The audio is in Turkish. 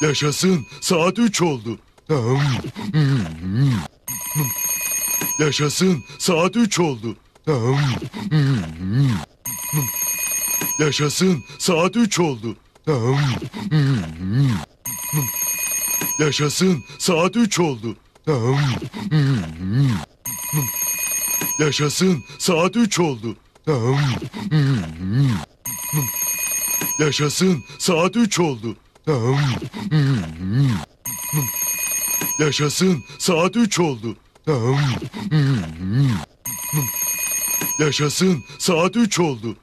Yaşasın, saat 3 oldu. Yaşasın, saat 3 oldu. Yaşasın, saat 3 oldu. Yaşasın, saat 3 oldu. Yaşasın, saat 3 oldu. Yaşasın, saat 3 oldu. Yaşasın, saat 3 oldu. Yaşasın, saat 3 oldu.